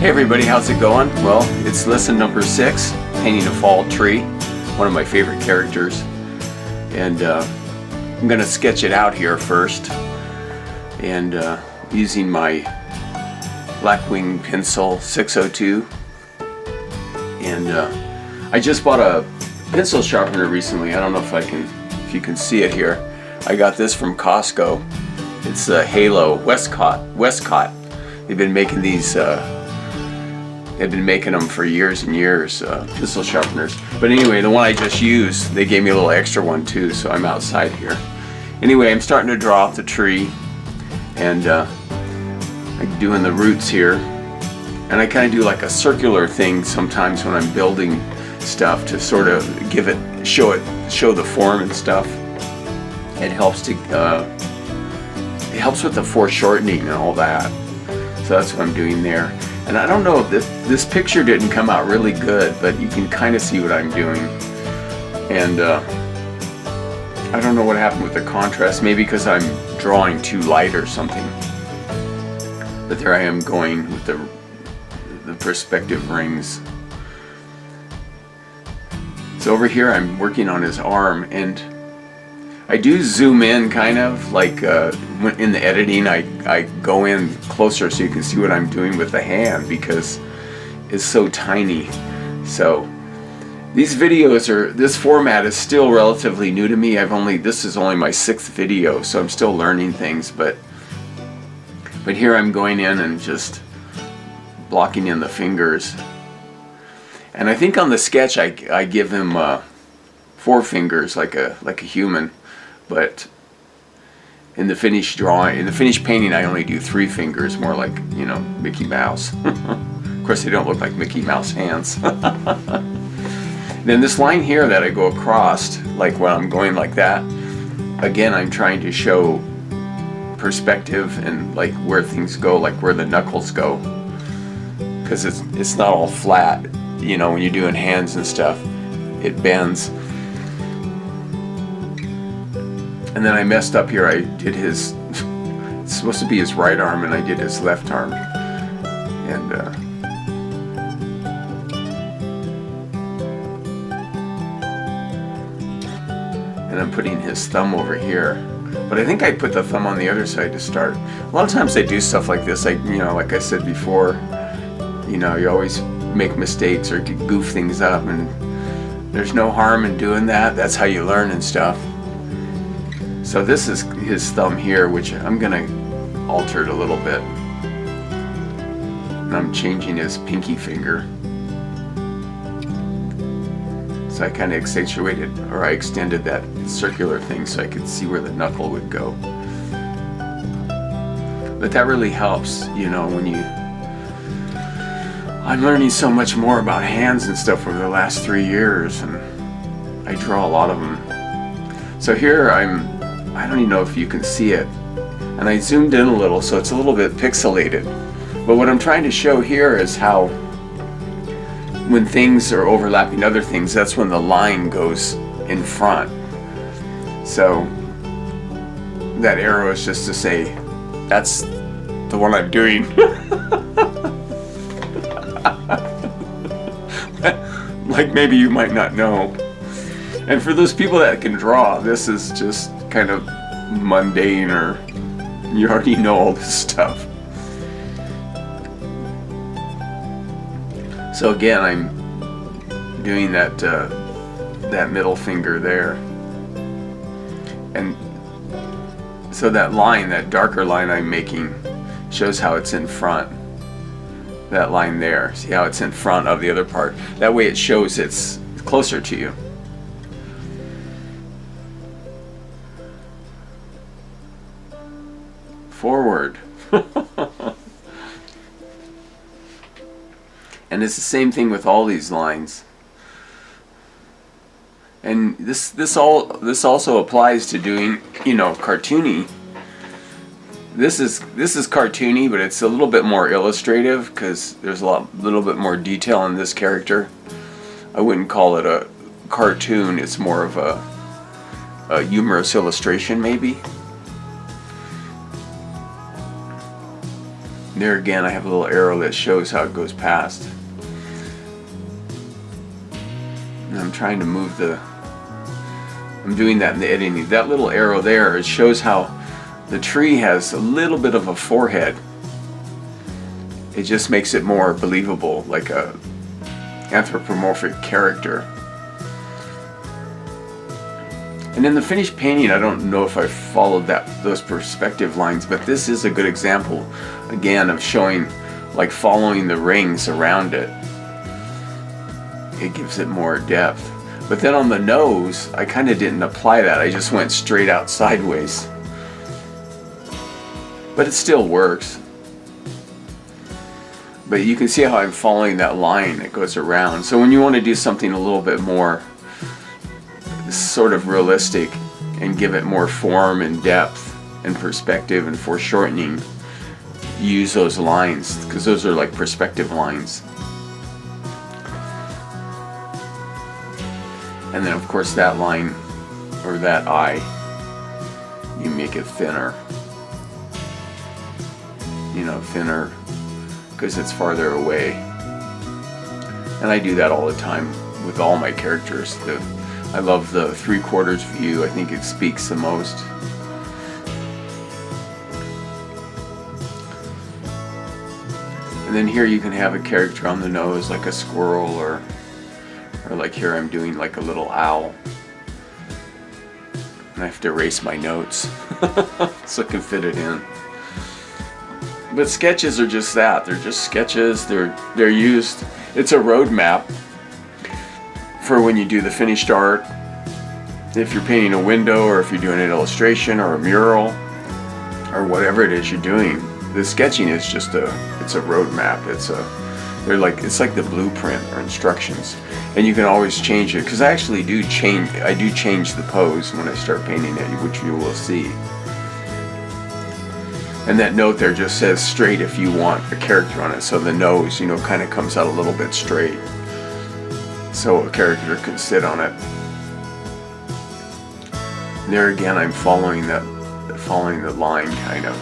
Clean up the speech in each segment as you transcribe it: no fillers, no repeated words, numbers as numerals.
Hey everybody, how's it going? Well, it's lesson number 6, painting a fall tree, one of my favorite characters. And I'm going to sketch it out here first, and using my Blackwing pencil 602. And I just bought a pencil sharpener recently. I don't know if you can see it here. I got this from Costco. It's a Halo Westcott. They've been making these. They've been making them for years and years, pencil sharpeners. But anyway, the one I just used, they gave me a little extra one too, so I'm outside here. Anyway, I'm starting to draw out the tree, and I'm doing the roots here. And I kind of do like a circular thing sometimes when I'm building stuff to sort of show the form and stuff. It helps with the foreshortening and all that. So that's what I'm doing there. And I don't know if this picture didn't come out really good, but you can kind of see what I'm doing. And I don't know what happened with the contrast, maybe because I'm drawing too light or something. But there I am going with the perspective rings. So over here I'm working on his arm, and I do zoom in kind of like in the editing. I go in closer so you can see what I'm doing with the hand because it's so tiny. So these videos this format is still relatively new to me. This is only my 6th video, so I'm still learning things, but here I'm going in and just blocking in the fingers. And I think on the sketch I give him 4 fingers like a human. But in the finished painting, I only do 3 fingers, more like, you know, Mickey Mouse. Of course, they don't look like Mickey Mouse hands. Then this line here that I go across, like when I'm going like that, again, I'm trying to show perspective and like where things go, like where the knuckles go, because it's not all flat. You know, when you're doing hands and stuff, it bends. And then I messed up here. I did his, it's supposed to be his right arm, and I did his left arm. And I'm putting his thumb over here. But I think I put the thumb on the other side to start. A lot of times I do stuff like this. Like I said before, you always make mistakes or goof things up, and there's no harm in doing that. That's how you learn and stuff. So this is his thumb here, which I'm gonna alter it a little bit. And I'm changing his pinky finger. So I kind of accentuated, or I extended that circular thing so I could see where the knuckle would go. But that really helps, when I'm learning so much more about hands and stuff over the last 3 years, and I draw a lot of them. So here I don't even know if you can see it, and I zoomed in a little so it's a little bit pixelated, but what I'm trying to show here is how when things are overlapping other things, that's when the line goes in front. So that arrow is just to say that's the one I'm doing. Like maybe you might not know. And for those people that can draw, this is just kind of mundane, or you already know all this stuff. So again, I'm doing that middle finger there, and so that line, that darker line I'm making, shows how it's in front. That line there, see how it's in front of the other part. That way it shows it's closer to you. Forward. And it's the same thing with all these lines. And this also applies to doing, cartoony. This is cartoony, but it's a little bit more illustrative because there's a little bit more detail in this character. I wouldn't call it a cartoon. It's more of a humorous illustration, maybe. There again, I have a little arrow that shows how it goes past. And I'm trying to move I'm doing that in the editing. That little arrow there, it shows how the tree has a little bit of a forehead. It just makes it more believable, like a anthropomorphic character. And in the finished painting, I don't know if I followed those perspective lines, but this is a good example, again, of showing, like following the rings around it. It gives it more depth. But then on the nose, I kind of didn't apply that. I just went straight out sideways. But it still works. But you can see how I'm following that line that goes around. So when you want to do something a little bit more sort of realistic and give it more form and depth and perspective and foreshortening, use those lines, because those are like perspective lines. And then of course that line, or that eye, you make it thinner. You know, thinner because it's farther away. And I do that all the time with all my characters. I love the 3/4 view. I think it speaks the most. And then here you can have a character on the nose like a squirrel, or like here I'm doing like a little owl. And I have to erase my notes so I can fit it in. But sketches are just that. They're just sketches. They're used. It's a roadmap for when you do the finished art. If you're painting a window, or if you're doing an illustration or a mural, or whatever it is you're doing, the sketching is just it's a roadmap. It's like the blueprint or instructions, and you can always change it. Because I actually do change the pose when I start painting it, which you will see. And that note there just says straight if you want a character on it. So the nose, you know, kind of comes out a little bit straight, so a character can sit on it. There again, I'm following the line kind of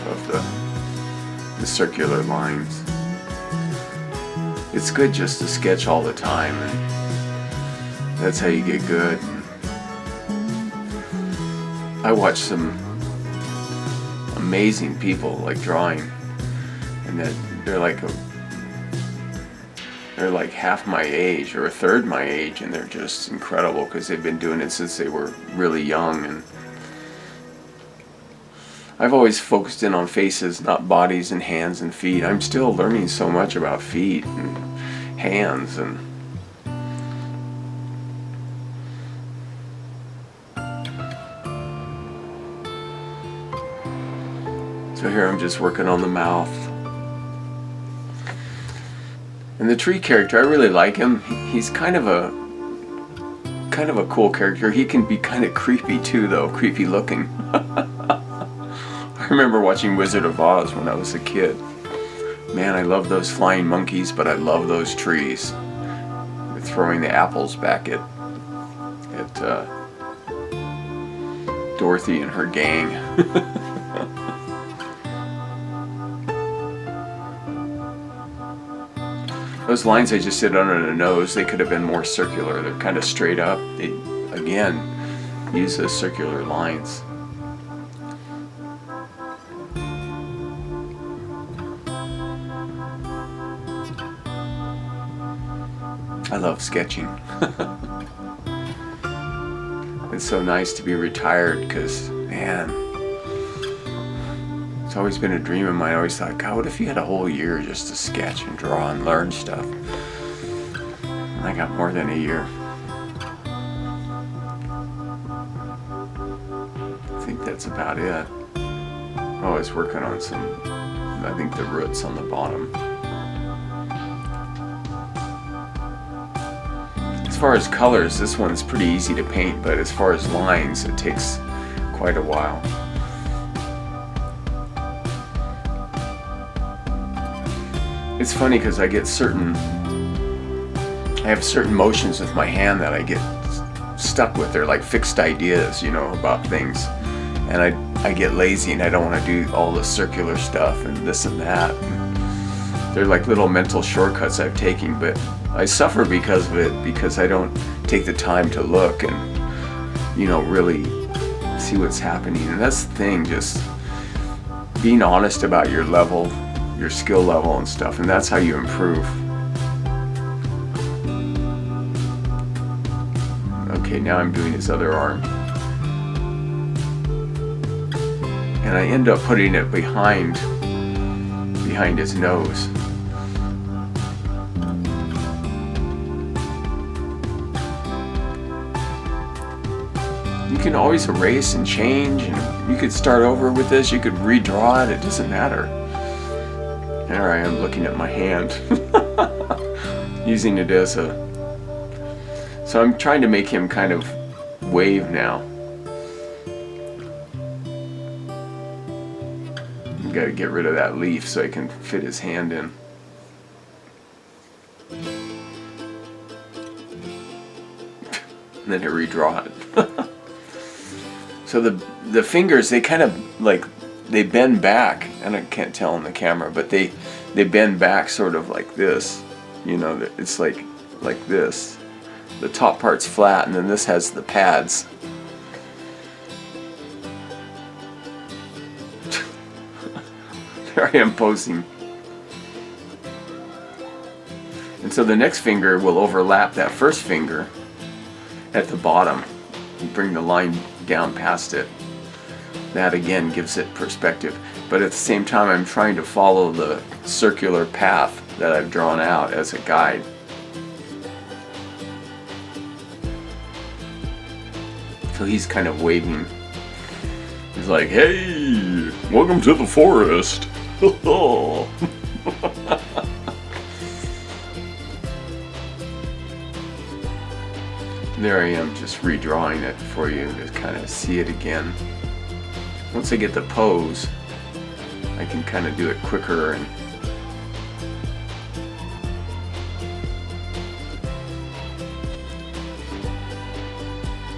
the circular lines. It's good just to sketch all the time, and that's how you get good. I watch some amazing people like drawing, and then they're like half my age or a third my age, and they're just incredible because they've been doing it since they were really young. And I've always focused in on faces, not bodies and hands and feet. I'm still learning so much about feet and hands. And so here I'm just working on the mouth. And the tree character, I really like him. He's kind of a cool character. He can be kind of creepy too, though, creepy looking. I remember watching Wizard of Oz when I was a kid. Man, I love those flying monkeys, but I love those trees. They're throwing the apples back at Dorothy and her gang. Those lines I just did under the nose, they could have been more circular. They're kind of straight up. They, again, use those circular lines. I love sketching. It's so nice to be retired because, man, it's always been a dream of mine. I always thought, God, what if you had a whole year just to sketch and draw and learn stuff? And I got more than a year. I think that's about it. Oh, I was working on some, I think the roots on the bottom. As far as colors, this one's pretty easy to paint, but as far as lines, it takes quite a while. It's funny because I have certain motions with my hand that I get stuck with. They're like fixed ideas, you know, about things. And I get lazy and I don't want to do all the circular stuff and this and that. They're like little mental shortcuts I've taken, but I suffer because of it, because I don't take the time to look and, you know, really see what's happening. And that's the thing, just being honest about your level, your skill level and stuff, and that's how you improve. Okay, now I'm doing his other arm. And I end up putting it behind his nose. You can always erase and change, and you could start over with this, you could redraw it, it doesn't matter. There I am looking at my hand, using it as a... So I'm trying to make him kind of wave now. Got to get rid of that leaf so I can fit his hand in. And then I redraw it. So the fingers, they kind of like, they bend back, and I can't tell in the camera, but they bend back sort of like this. You know, it's like this. The top part's flat, and then this has the pads. There I am posing. And so the next finger will overlap that first finger at the bottom and bring the line down past it. That again gives it perspective. But at the same time, I'm trying to follow the circular path that I've drawn out as a guide. So he's kind of waving. He's like, hey, welcome to the forest. There I am, just redrawing it for you to kind of see it again. Once I get the pose, I can kind of do it quicker. And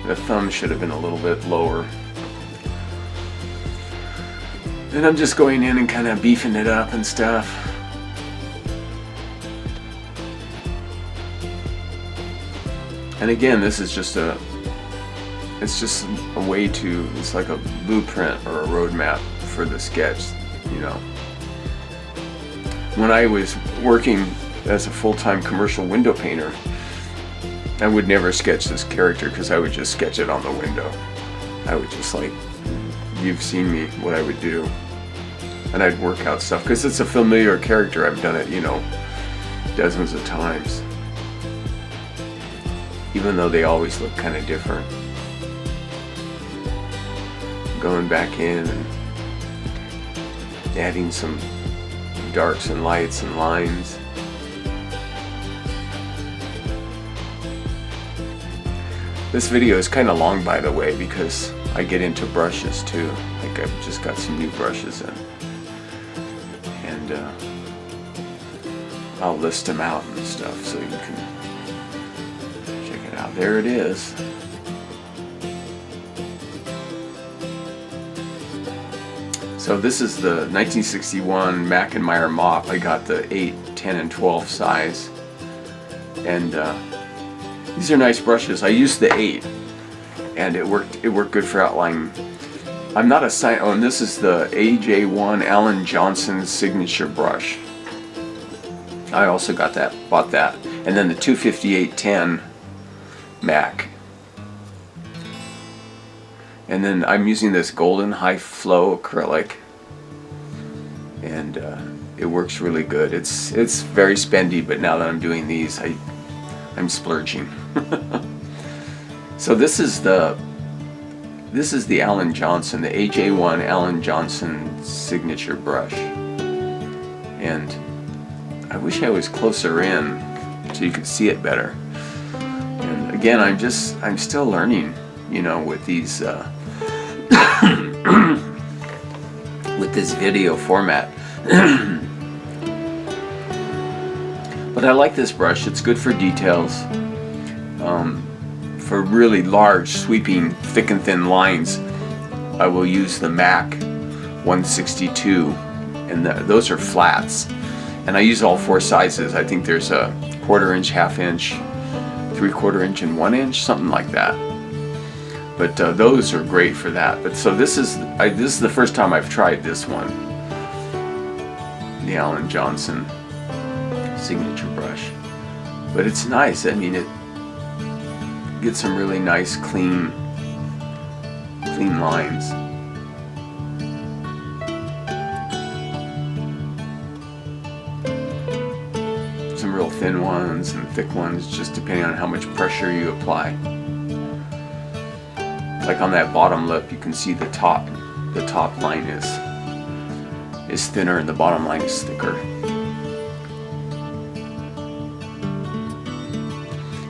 the thumb should have been a little bit lower. And I'm just going in and kind of beefing it up and stuff. And again, this is just it's just a way to, it's like a blueprint or a roadmap for the sketch, you know. When I was working as a full-time commercial window painter, I would never sketch this character because I would just sketch it on the window. I would just like, you've seen me, what I would do. And I'd work out stuff because it's a familiar character. I've done it, you know, dozens of times. Even though they always look kind of different. Going back in and adding some darks and lights and lines. This video is kind of long, by the way, because I get into brushes too. Like I've just got some new brushes in. And I'll list them out and stuff so you can check it out. There it is. So this is the 1961 Mack Meyer Mop. I got the 8, 10, and 12 size. And these are nice brushes. I used the 8 and it worked good for outlining. I'm not a oh, and this is the AJ1 Alan Johnson signature brush. I also bought that. And then the 25810 Mac. And then I'm using this golden high flow acrylic, and it works really good. It's very spendy, but now that I'm doing these, I'm splurging. So this is the Alan Johnson, the AJ1 Alan Johnson signature brush, and I wish I was closer in so you could see it better. And again, I'm still learning, you know, with these with this video format. But I like this brush. It's good for details. For really large, sweeping, thick and thin lines, I will use the Mack 162, and those are flats. And I use all 4 sizes. I think there's a 1/4 inch, 1/2 inch, 3/4 inch, and 1 inch, something like that. But those are great for that. But so this is the first time I've tried this one, the Alan Johnson signature brush. But it's nice. I mean, it gets some really nice, clean lines. Some real thin ones and thick ones, just depending on how much pressure you apply. Like on that bottom lip, you can see the top line is thinner and the bottom line is thicker.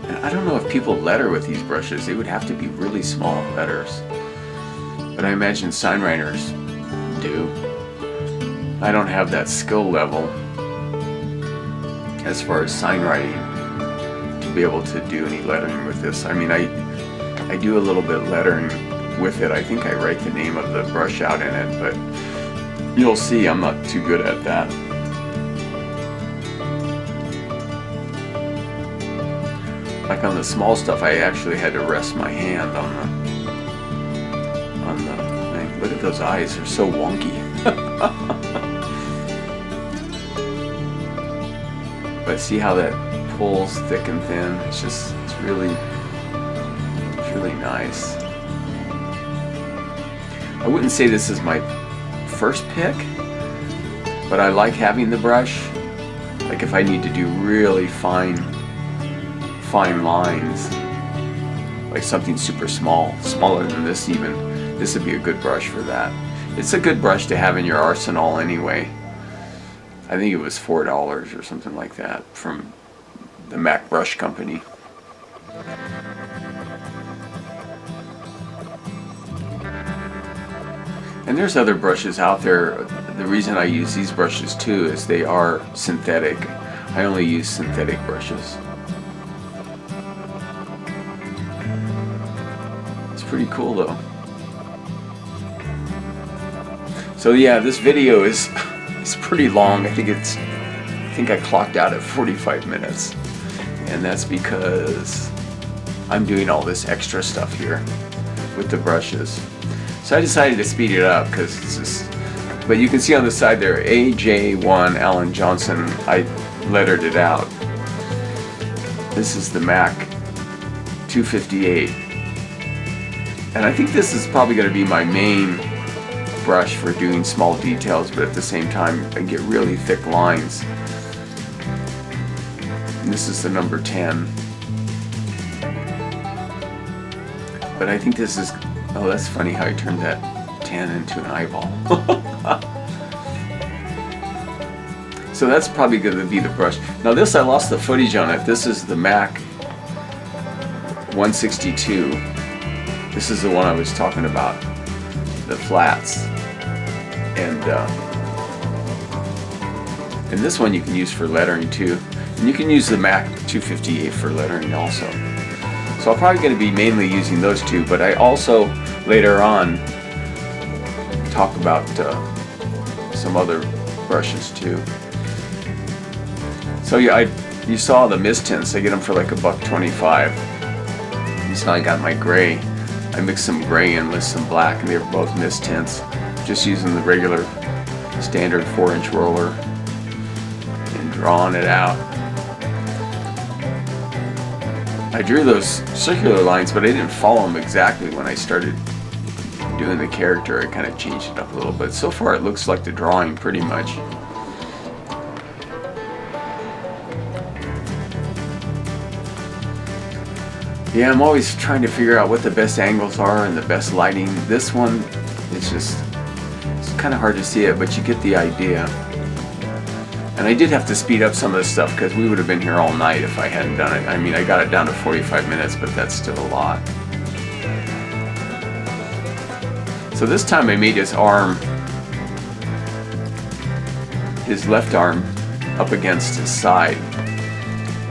And I don't know if people letter with these brushes. They would have to be really small letters. But I imagine sign writers do. I don't have that skill level as far as sign writing to be able to do any lettering with this. I mean, I do a little bit lettering with it. I think I write the name of the brush out in it, but you'll see I'm not too good at that. Like on the small stuff, I actually had to rest my hand on the thing. Look at those eyes, they're so wonky. But see how that pulls thick and thin? It's really nice. I wouldn't say this is my first pick, but I like having the brush. Like if I need to do really fine lines, like something super small, smaller than this even, this would be a good brush for that. It's a good brush to have in your arsenal anyway. I think it was $4 or something like that from the Mack Brush Company. And there's other brushes out there. The reason I use these brushes too is they are synthetic. I only use synthetic brushes. It's pretty cool though. So yeah, this video is pretty long. I think I clocked out at 45 minutes. And that's because I'm doing all this extra stuff here with the brushes. So I decided to speed it up because it's just, but you can see on the side there, AJ1 Alan Johnson, I lettered it out. This is the Mack 258. And I think this is probably going to be my main brush for doing small details, but at the same time I get really thick lines. And this is the number 10. But I think this is, oh, that's funny how I turned that 10 into an eyeball. So that's probably going to be the brush. Now this, I lost the footage on it. This is the Mack 162. This is the one I was talking about, the flats. And this one you can use for lettering too. And you can use the Mack 258 for lettering also. So I'm probably going to be mainly using those two, but I also later on talk about some other brushes too. So yeah, you saw the mist tints. I get them for like $1.25. You saw I got my gray. I mixed some gray in with some black, and they were both mist tints. Just using the regular standard 4-inch roller and drawing it out. I drew those circular lines, but I didn't follow them exactly when I started doing the character. I kind of changed it up a little bit. So far it looks like the drawing pretty much. Yeah, I'm always trying to figure out what the best angles are and the best lighting. This one, it's kind of hard to see it, but you get the idea. And I did have to speed up some of this stuff because we would have been here all night if I hadn't done it. I mean, I got it down to 45 minutes, but that's still a lot. So this time I made his arm, his left arm up against his side.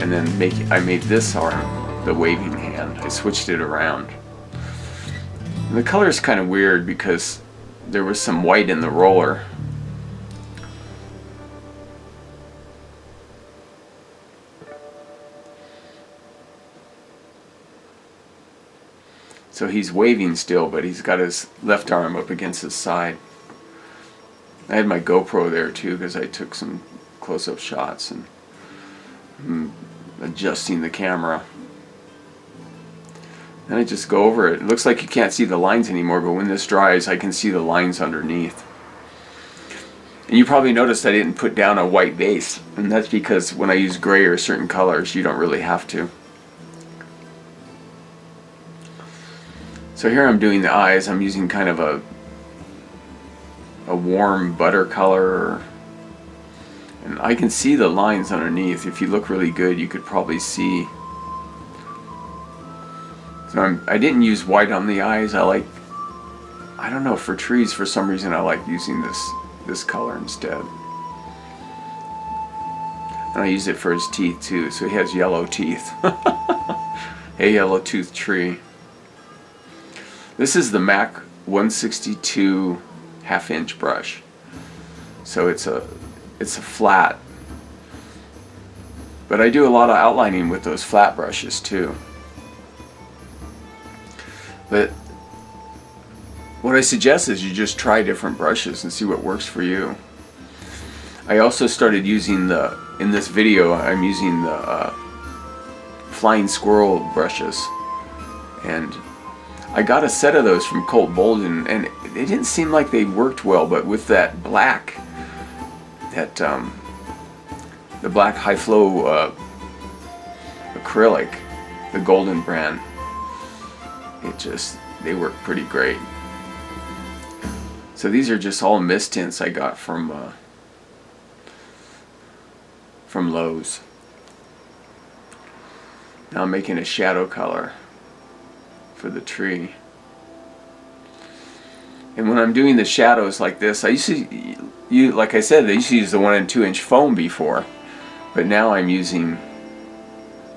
And then I made this arm the waving hand. I switched it around. And the color is kind of weird because there was some white in the roller. So he's waving still, but he's got his left arm up against his side. I had my GoPro there too because I took some close-up shots and adjusting the camera. And I just go over it. It looks like you can't see the lines anymore, but when this dries, I can see the lines underneath. And you probably noticed I didn't put down a white base, and that's because when I use gray or certain colors, you don't really have to. So here I'm doing the eyes. I'm using kind of a warm butter color, and I can see the lines underneath. If you look really good, you could probably see. So I didn't use white on the eyes. I don't know, for trees for some reason I like using this color instead. And I use it for his teeth too, so he has yellow teeth. A yellow tooth tree. This is the Mack 162 half-inch brush. So it's a flat. But I do a lot of outlining with those flat brushes too. But what I suggest is you just try different brushes and see what works for you. I also started using in this video, I'm using the Flying Squirrel brushes. And I got a set of those from Colt Bolden, and it didn't seem like they worked well, but with that black, the black high flow acrylic, the Golden brand, they work pretty great. So these are just all mist tints I got from Lowe's. Now I'm making a shadow color for the tree. And when I'm doing the shadows like this, I used to, like I said, I used to use the 1 and 2 inch foam before, but now I'm using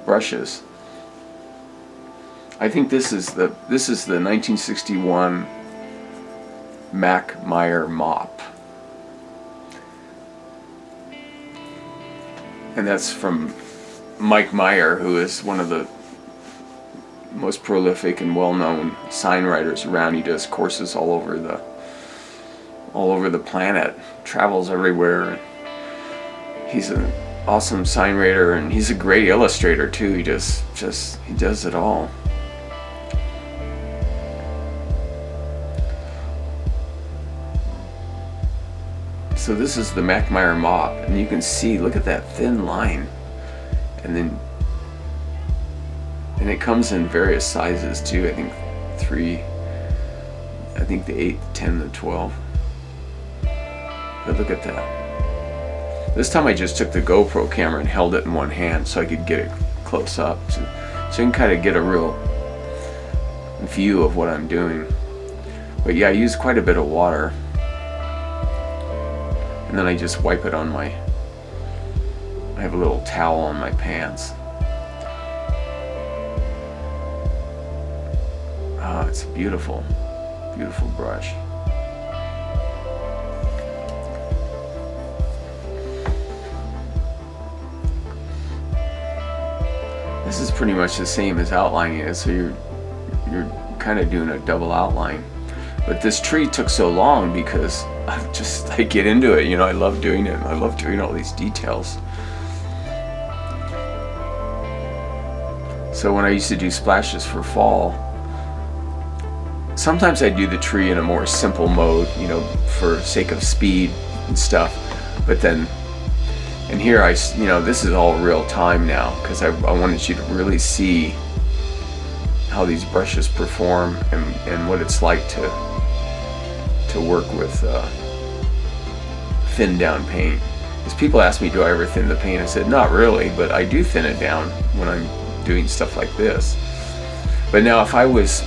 brushes. I think this is the 1961 Mack Meyer Mop, and that's from Mack Meyer, who is one of the most prolific and well-known sign writers around. He does courses all over the planet, travels everywhere. He's an awesome sign writer, and he's a great illustrator too. He does it all. So this is the Mack Meyer Mop, and you can see, look at that thin line, and it comes in various sizes too. I think the 8, 10, and 12. But look at that. This time I just took the GoPro camera and held it in one hand so I could get it close up, so you can kind of get a real view of what I'm doing. But yeah, I use quite a bit of water. And then I just wipe it on I have a little towel on my pants. Ah, it's a beautiful, beautiful brush. This is pretty much the same as outlining it, so you're kind of doing a double outline. But this tree took so long because I get into it, I love doing it. I love doing all these details. So when I used to do splashes for fall, sometimes I do the tree in a more simple mode, for sake of speed and stuff. But then, and here this is all real time now because I wanted you to really see how these brushes perform and what it's like to work with thin down paint. Because people ask me, do I ever thin the paint? I said, not really, but I do thin it down when I'm doing stuff like this. But now if I was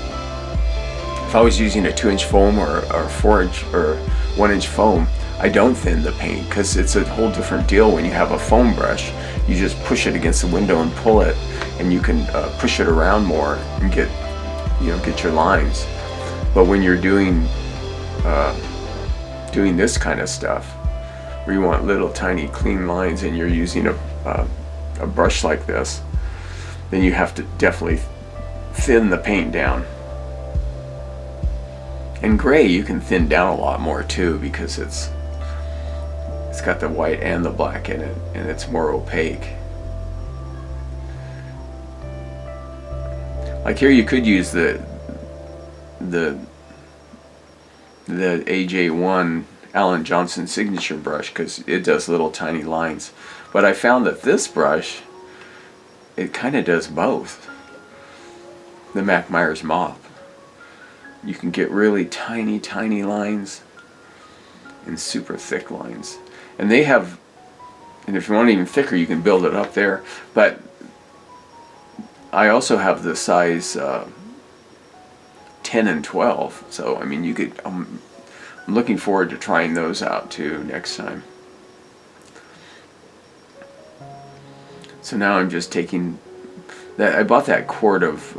using a 2 inch foam or 4 inch or 1 inch foam, I don't thin the paint because it's a whole different deal. When you have a foam brush, you just push it against the window and pull it, and you can push it around more and get your lines. But when you're doing this kind of stuff, where you want little tiny clean lines and you're using a brush like this, then you have to definitely thin the paint down. And gray you can thin down a lot more too, because it's got the white and the black in it, and it's more opaque. Like here you could use the AJ1 Alan Johnson signature brush, because it does little tiny lines. But I found that this brush, it kind of does both. The Mack Meyer Mop. You can get really tiny lines and super thick lines. And they have, and if you want it even thicker, you can build it up there. But I also have the size 10 and 12. So I mean, you could. I'm looking forward to trying those out too next time. So now I'm just taking that. I bought that quart of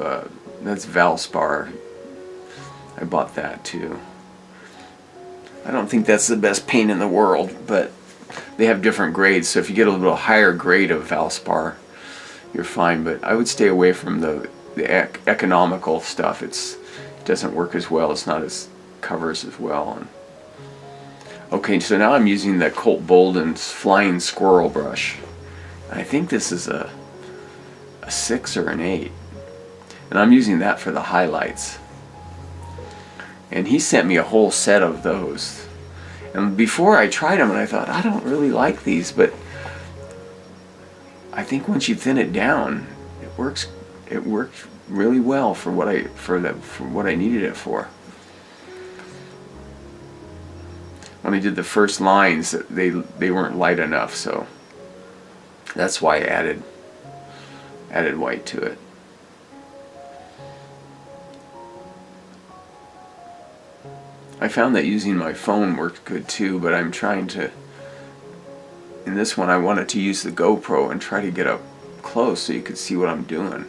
that's Valspar. I bought that too. I don't think that's the best paint in the world, but they have different grades. So if you get a little higher grade of Valspar, you're fine. But I would stay away from the economical stuff. It doesn't work as well. It's not as covers as well. And okay, so now I'm using the Colt Bolden's Flying Squirrel Brush. I think this is a 6 or an 8, and I'm using that for the highlights. And he sent me a whole set of those. And before I tried them, and I thought, I don't really like these, but I think once you thin it down, it works. It worked really well for what I needed it for. When I did the first lines, they weren't light enough, so that's why I added white to it. I found that using my phone worked good too, but I'm trying to, in this one I wanted to use the GoPro and try to get up close so you could see what I'm doing.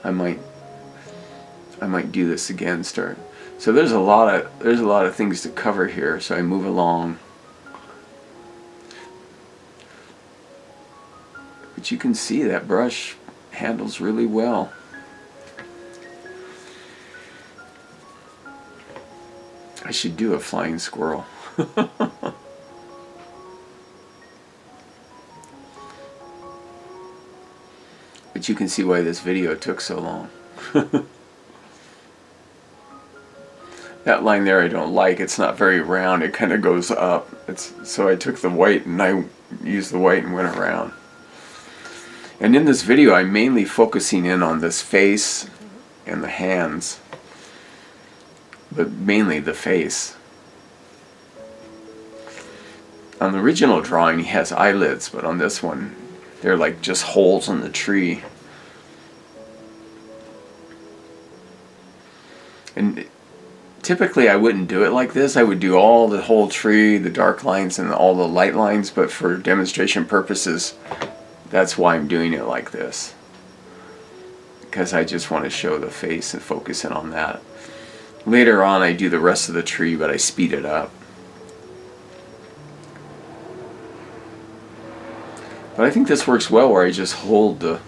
I might do this again. So there's a lot of things to cover here, so I move along. But you can see that brush handles really well. I should do a flying squirrel. But you can see why this video took so long. That line there I don't like. It's not very round. It kind of goes up. So I took the white and I used the white and went around. And in this video I'm mainly focusing in on this face and the hands, but mainly the face. On the original drawing he has eyelids, but on this one they're like just holes in the tree. And typically I wouldn't do it like this. I would do all the whole tree, the dark lines and all the light lines, but for demonstration purposes, that's why I'm doing it like this. Because I just want to show the face and focus in on that. Later on I do the rest of the tree, but I speed it up. But I think this works well where I just hold the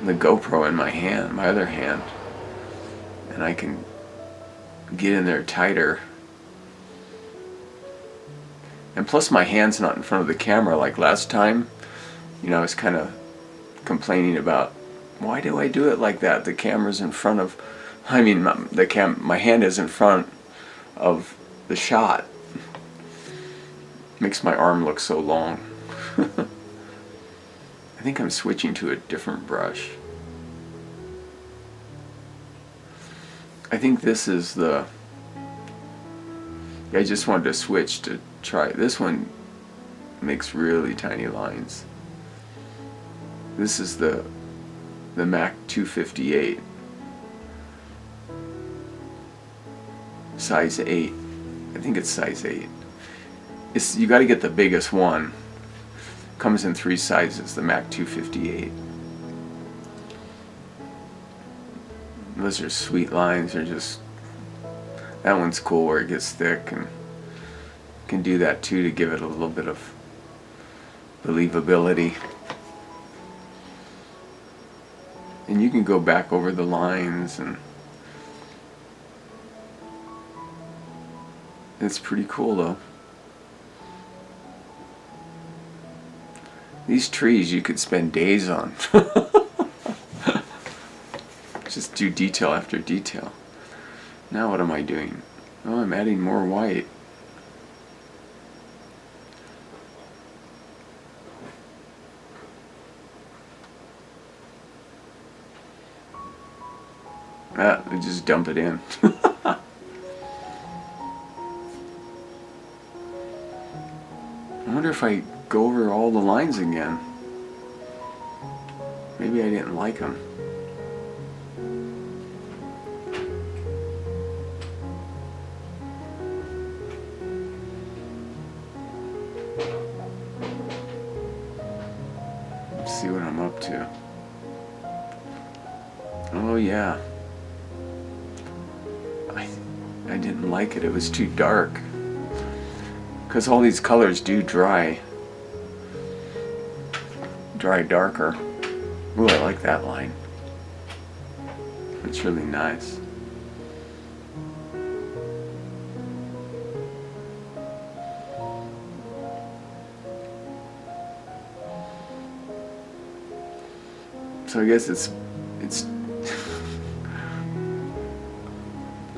GoPro in my hand, my other hand, and I can get in there tighter. And plus my hand's not in front of the camera like last time. You know, I was kind of complaining about, why do I do it like that? The camera's in front of, I mean, my hand is in front of the shot. Makes my arm look so long. I think I'm switching to a different brush. I think this is the, I just wanted to switch to try. This one makes really tiny lines. This is the Mac 258. Size 8. I think it's size 8. You got to get the biggest one. Comes in 3 sizes, the Mac 258. Those are sweet lines. They're just, that one's cool where it gets thick, and you can do that too to give it a little bit of believability. And you can go back over the lines, and It's pretty cool though. These trees you could spend days on. Just do detail after detail. Now what am I doing? Oh, I'm adding more white. I just dump it in. I wonder if I go over all the lines again. Maybe I didn't like them. Let's see what I'm up to. Oh yeah. I didn't like it. It was too dark. Because all these colors do dry darker. Ooh, I like that line. It's really nice. So I guess it's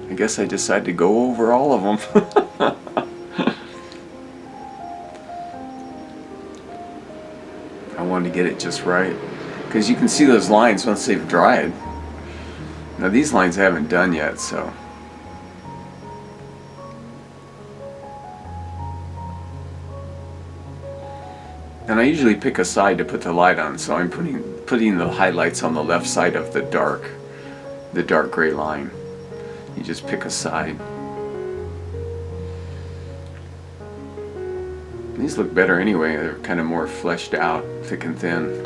I guess I decided to go over all of them. I wanted to get it just right. Because you can see those lines once they've dried. Now these lines I haven't done yet, so. And I usually pick a side to put the light on, so I'm putting the highlights on the left side of the dark gray line. You just pick a side. These look better anyway. They're kind of more fleshed out, thick and thin.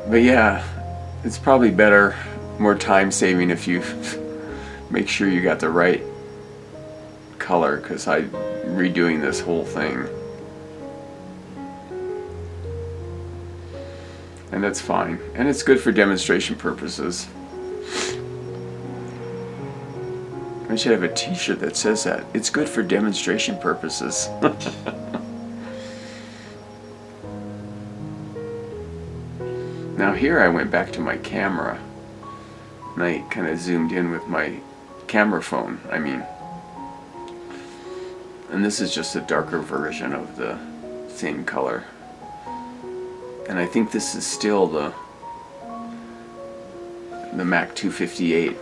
But yeah, it's probably better, more time saving if you make sure you got the right color, because I'm redoing this whole thing. And that's fine. And it's good for demonstration purposes. I should have a t-shirt that says that. It's good for demonstration purposes. Now here I went back to my camera. And I kind of zoomed in with my camera phone, I mean. And this is just a darker version of the same color. And I think this is still the Mac 258.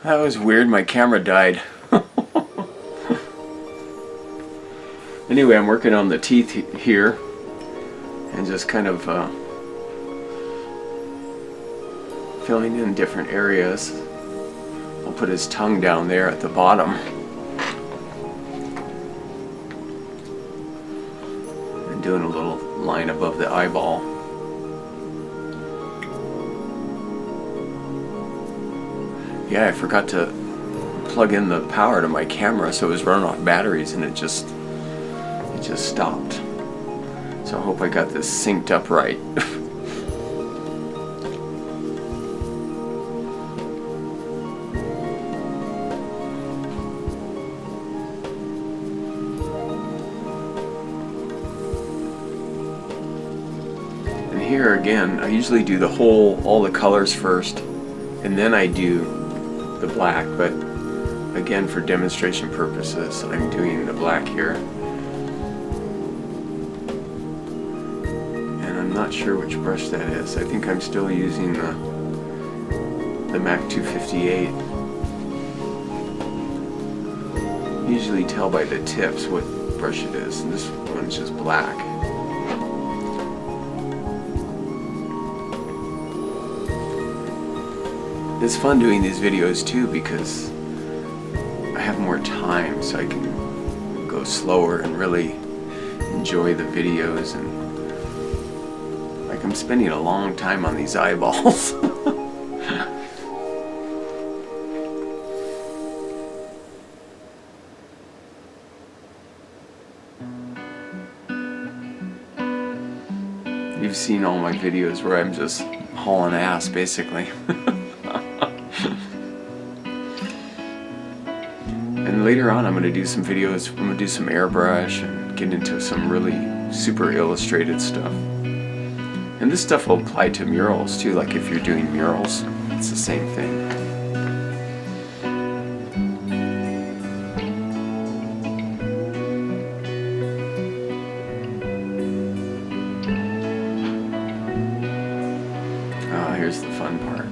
That was weird, my camera died. Anyway, I'm working on the teeth here and just kind of filling in different areas. I'll put his tongue down there at the bottom. And doing a little line above the eyeball. Yeah, I forgot to plug in the power to my camera, so it was running off batteries and it just stopped. So I hope I got this synced up right. And here again, I usually do all the colors first, and then I do the black, but again, for demonstration purposes, I'm doing the black here. And I'm not sure which brush that is. I think I'm still using the Mac 258. Usually tell by the tips what brush it is, and this one's just black. it's fun doing these videos too because I have more time, so I can go slower and really enjoy the videos, and like I'm spending a long time on these eyeballs. You've seen all my videos where I'm just hauling ass, basically. And later on I'm going to do some videos, I'm going to do some airbrush and get into some really super illustrated stuff. And this stuff will apply to murals too, like if you're doing murals, it's the same thing. Here's the fun part.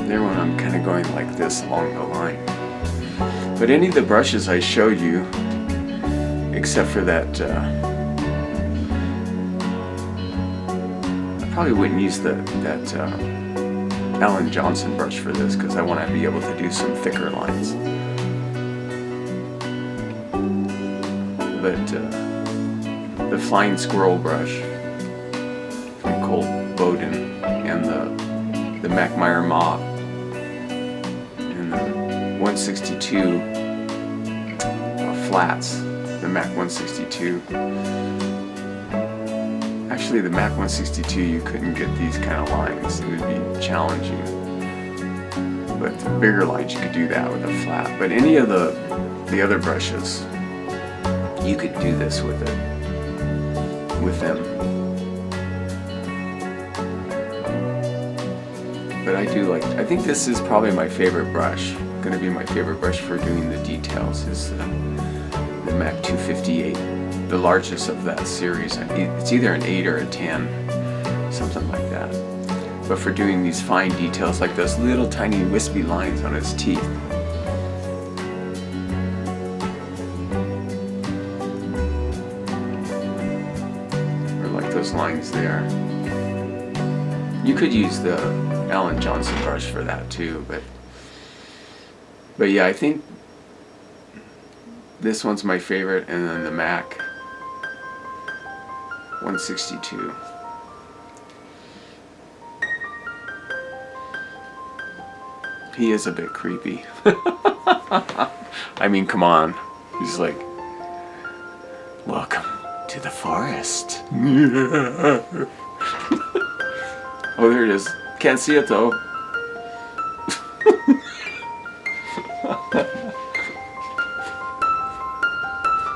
There, when I'm kind of going like this along the line. But any of the brushes I showed you, except for that, I probably wouldn't use that Alan Johnson brush for this because I want to be able to do some thicker lines. But the Flying Squirrel brush from Colt Bowden and the Mack Meyer Mop and the 162 flats, the Mack 162. Actually, the Mack 162, you couldn't get these kind of lines. It would be challenging. But the bigger lines, you could do that with a flat. But any of the other brushes, you could do this with them. But I think this is probably my favorite brush. Going to be my favorite brush for doing the details is the Mack 258. The largest of that series. It's either an 8 or a 10, something like that. But for doing these fine details, like those little tiny wispy lines on his teeth. Or like those lines there. You could use the Alan Johnson brush for that too, but yeah, I think this one's my favorite, and then the Mack 162. He is a bit creepy. I mean, come on. He's like, welcome to the forest. Oh, there it is. Can't see it though.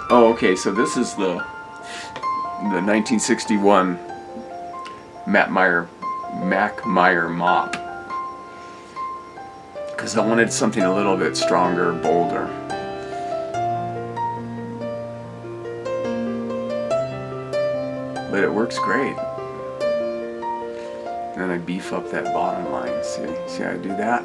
Oh, okay, so this is the 1961 Mack Meyer Mop, because I wanted something a little bit stronger, bolder. But it works great. And then I beef up that bottom line. See how I do that?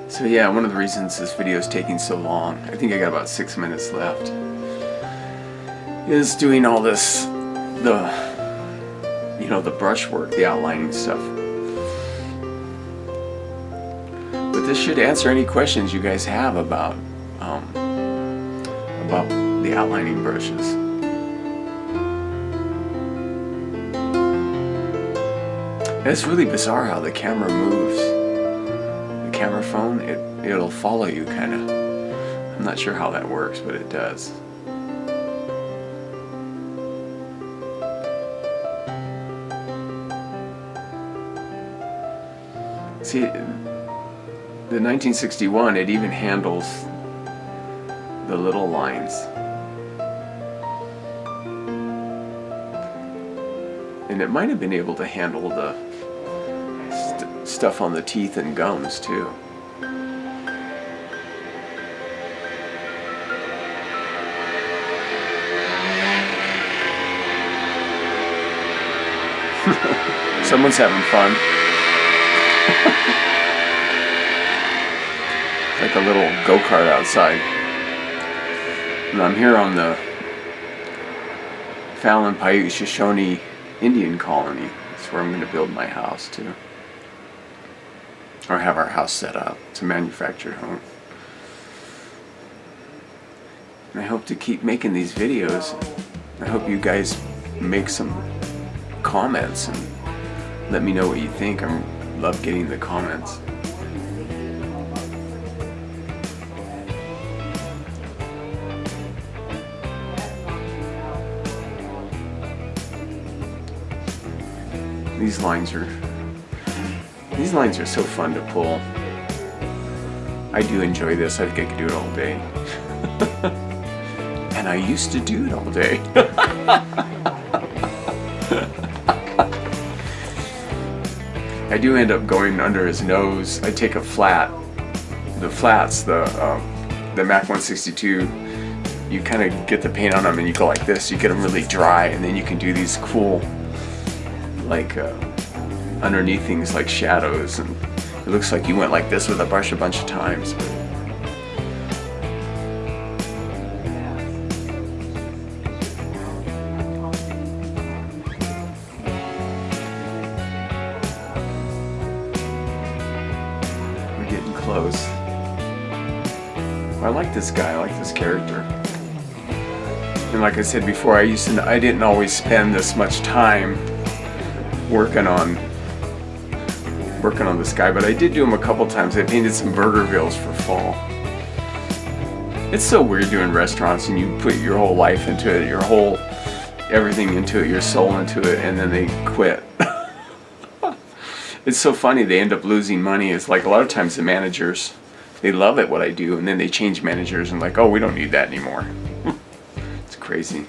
So yeah, one of the reasons this video is taking so long, I think I got about 6 minutes left, is doing all this, the brush work, the outlining stuff. But this should answer any questions you guys have about the outlining brushes. And it's really bizarre how the camera moves. Camera phone, it'll follow you kind of. I'm not sure how that works, but it does. See, the 1961, it even handles the little lines. And it might have been able to handle the stuff on the teeth and gums too. Someone's having fun. Like a little go-kart outside. And I'm here on the Fallon Paiute Shoshone Indian colony. That's where I'm going to build my house too. Or have our house set up. It's a manufactured home. And I hope to keep making these videos. I hope you guys make some comments and let me know what you think. I love getting the comments. These lines are so fun to pull. I do enjoy this. I think I could do it all day. And I used to do it all day. I do end up going under his nose. I take a flat, the flats, the Mack 162. You kind of get the paint on them and you go like this. You get them really dry, and then you can do these cool, like underneath things like shadows, and it looks like you went like this with a brush a bunch of times. We're getting close. I like this guy. I like this character. And like I said before, I didn't always spend this much time working on this guy, but I did do him a couple times. I painted some Burgervilles for fall. It's so weird doing restaurants and you put your whole life into it, everything into it, your soul into it, and then they quit. It's so funny, they end up losing money. It's like a lot of times the managers, they love it what I do, and then they change managers and like, oh, we don't need that anymore. It's crazy.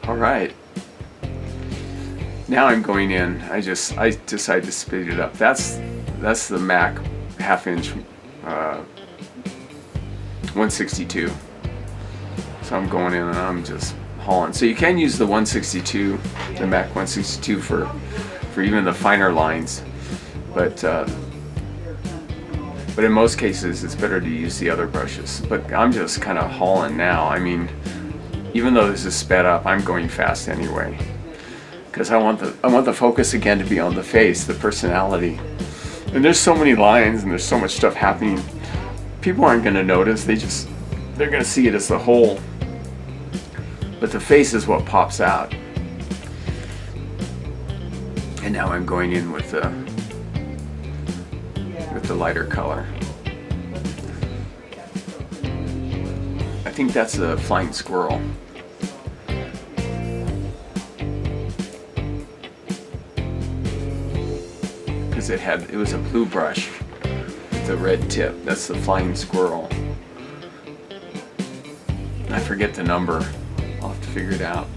All right. Now I'm going in. I decided to speed it up. That's the Mack half-inch 162. So I'm going in and I'm just hauling. So you can use the 162, the Mack 162 for even the finer lines, but in most cases it's better to use the other brushes. But I'm just kind of hauling now. I mean, even though this is sped up, I'm going fast anyway. Because I want the focus again to be on the face, the personality. And there's so many lines and there's so much stuff happening. People aren't going to notice. They're going to see it as the whole. But the face is what pops out. And now I'm going in with the lighter color. I think that's a Flying Squirrel. It was a blue brush with a red tip. That's the Flying Squirrel. I forget the number. I'll have to figure it out.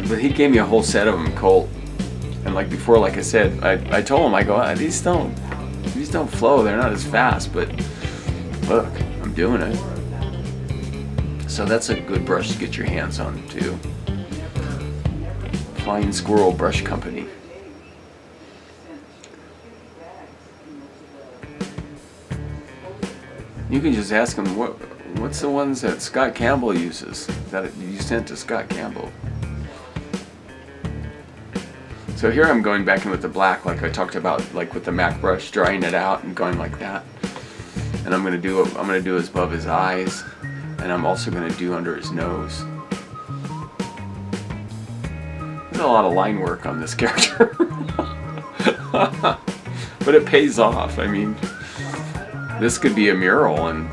But he gave me a whole set of them, Colt. And like before, like I said, I told him, I go, these don't flow. They're not as fast, but look, I'm doing it. So that's a good brush to get your hands on too. Flying Squirrel Brush Company. You can just ask him what's the ones that Scott Campbell uses that you sent to Scott Campbell. So here I'm going back in with the black, like I talked about, like with the Mack brush, drying it out and going like that. And I'm gonna do is above his eyes, and I'm also gonna do under his nose. There's a lot of line work on this character, but it pays off. I mean, this could be a mural and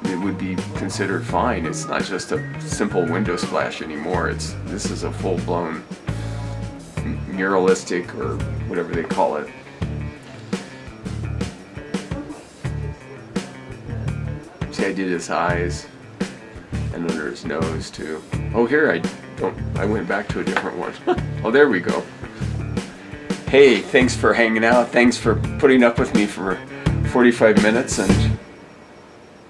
it would be considered fine. It's not just a simple window splash anymore. This is a full-blown muralistic, or whatever they call it. See, I did his eyes and under his nose too. Oh, here I went back to a different one. Oh, there we go. Hey, thanks for hanging out. Thanks for putting up with me for 45 minutes, and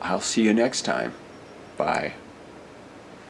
I'll see you next time. Bye.